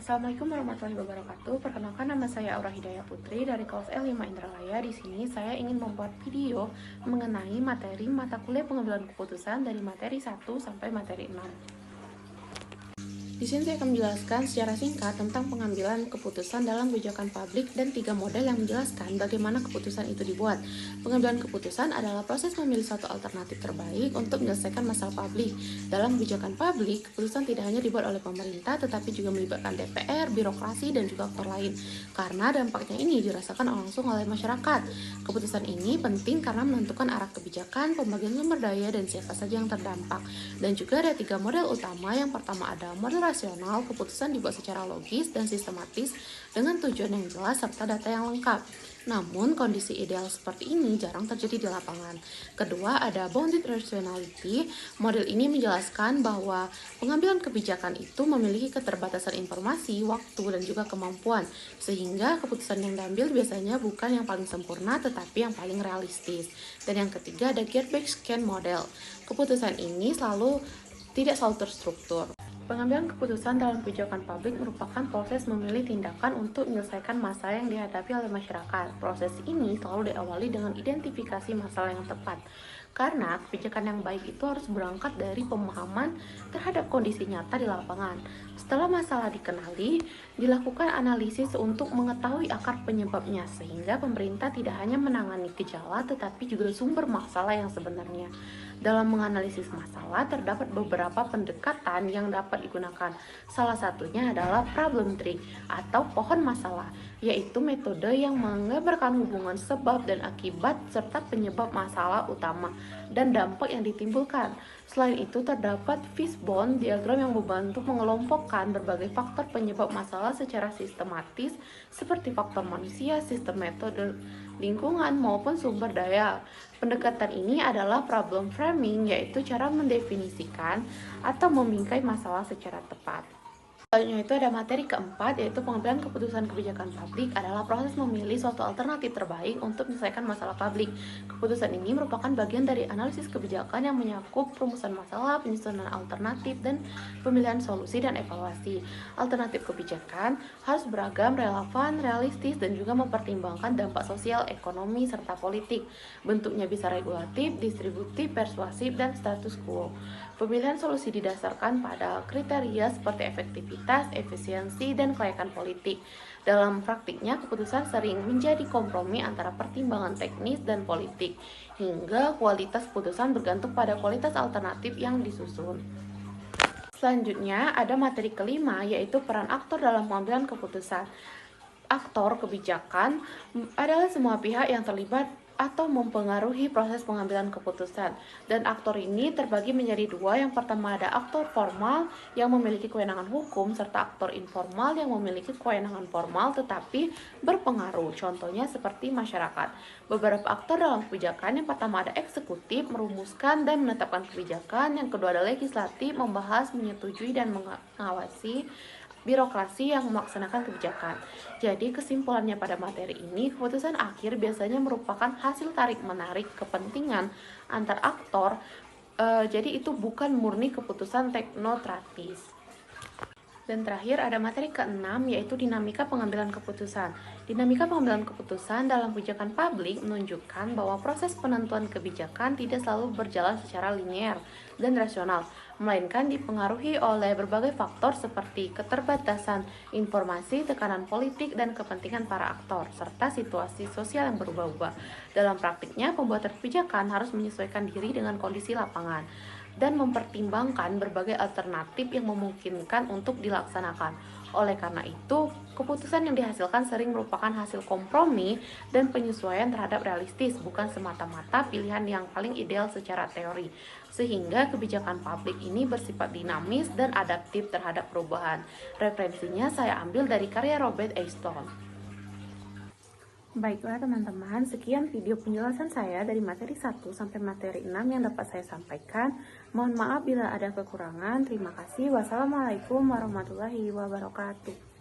Assalamualaikum warahmatullahi wabarakatuh. Perkenalkan, nama saya Aura Hidayah Putri dari kelas L5 Indralaya. Di sini saya ingin membuat video mengenai materi mata kuliah pengambilan keputusan dari materi 1 sampai materi 6. Di sini saya akan menjelaskan secara singkat tentang pengambilan keputusan dalam kebijakan publik dan 3 model yang menjelaskan bagaimana keputusan itu dibuat. Pengambilan keputusan adalah proses memilih suatu alternatif terbaik untuk menyelesaikan masalah publik. Dalam kebijakan publik, keputusan tidak hanya dibuat oleh pemerintah tetapi juga melibatkan DPR, birokrasi, dan juga aktor lain. Karena dampaknya ini dirasakan langsung oleh masyarakat. Keputusan ini penting karena menentukan arah kebijakan, pembagian sumber daya, dan siapa saja yang terdampak. Dan juga ada 3 model utama. Yang pertama ada model rasional, keputusan dibuat secara logis dan sistematis dengan tujuan yang jelas serta data yang lengkap. Namun, kondisi ideal seperti ini jarang terjadi di lapangan. Kedua, ada bounded rationality. Model ini menjelaskan bahwa pengambilan kebijakan itu memiliki keterbatasan informasi, waktu, dan juga kemampuan, sehingga keputusan yang diambil biasanya bukan yang paling sempurna tetapi yang paling realistis. Dan yang ketiga, ada garbage can model. Keputusan ini tidak selalu terstruktur. Pengambilan keputusan dalam kebijakan publik merupakan proses memilih tindakan untuk menyelesaikan masalah yang dihadapi oleh masyarakat. Proses ini selalu diawali dengan identifikasi masalah yang tepat. Karena kebijakan yang baik itu harus berangkat dari pemahaman terhadap kondisi nyata di lapangan. Setelah masalah dikenali, dilakukan analisis untuk mengetahui akar penyebabnya, sehingga pemerintah tidak hanya menangani gejala tetapi juga sumber masalah yang sebenarnya. Dalam menganalisis masalah, terdapat beberapa pendekatan yang dapat digunakan. Salah satunya adalah problem tree atau pohon masalah, yaitu metode yang menggambarkan hubungan sebab dan akibat serta penyebab masalah utama dan dampak yang ditimbulkan. Selain itu, terdapat fishbone diagram yang membantu mengelompokkan berbagai faktor penyebab masalah secara sistematis seperti faktor manusia, sistem metode lingkungan, maupun sumber daya. Pendekatan ini adalah problem framing, yaitu cara mendefinisikan atau membingkai masalah secara tepat. Selanjutnya itu ada materi keempat, yaitu pengambilan keputusan kebijakan publik adalah proses memilih suatu alternatif terbaik untuk menyelesaikan masalah publik. Keputusan ini merupakan bagian dari analisis kebijakan yang menyakup perumusan masalah, penyusunan alternatif, dan pemilihan solusi dan evaluasi. Alternatif kebijakan harus beragam, relevan, realistis, dan juga mempertimbangkan dampak sosial, ekonomi, serta politik. Bentuknya bisa regulatif, distributif, persuasif, dan status quo. Pemilihan solusi didasarkan pada kriteria seperti efektivitas, efisiensi, dan kelayakan politik. Dalam praktiknya, keputusan sering menjadi kompromi antara pertimbangan teknis dan politik, hingga kualitas keputusan bergantung pada kualitas alternatif yang disusun. Selanjutnya, ada materi kelima, yaitu peran aktor dalam pengambilan keputusan. Aktor kebijakan adalah semua pihak yang terlibat atau mempengaruhi proses pengambilan keputusan. Dan aktor ini terbagi menjadi 2. Yang pertama ada aktor formal yang memiliki kewenangan hukum, serta aktor informal yang memiliki kewenangan formal tetapi berpengaruh. Contohnya seperti masyarakat. Beberapa aktor dalam kebijakan, yang pertama ada eksekutif, merumuskan dan menetapkan kebijakan. Yang kedua ada legislatif, membahas, menyetujui, dan mengawasi. Birokrasi yang melaksanakan kebijakan. Jadi kesimpulannya pada materi ini, keputusan akhir biasanya merupakan hasil tarik-menarik kepentingan antar aktor. Jadi itu bukan murni keputusan teknokratis. Dan terakhir ada materi ke-6, yaitu dinamika pengambilan keputusan. Dinamika pengambilan keputusan dalam kebijakan publik menunjukkan bahwa proses penentuan kebijakan tidak selalu berjalan secara linear dan rasional, melainkan dipengaruhi oleh berbagai faktor seperti keterbatasan informasi, tekanan politik, dan kepentingan para aktor, serta situasi sosial yang berubah-ubah. Dalam praktiknya, pembuat kebijakan harus menyesuaikan diri dengan kondisi lapangan dan mempertimbangkan berbagai alternatif yang memungkinkan untuk dilaksanakan. Oleh karena itu, keputusan yang dihasilkan sering merupakan hasil kompromi dan penyesuaian terhadap realistis, bukan semata-mata pilihan yang paling ideal secara teori. Sehingga kebijakan publik ini bersifat dinamis dan adaptif terhadap perubahan. Referensinya saya ambil dari karya Robert A. Stone. Baiklah teman-teman, sekian video penjelasan saya dari materi 1 sampai materi 6 yang dapat saya sampaikan. Mohon maaf bila ada kekurangan. Terima kasih. Wassalamualaikum warahmatullahi wabarakatuh.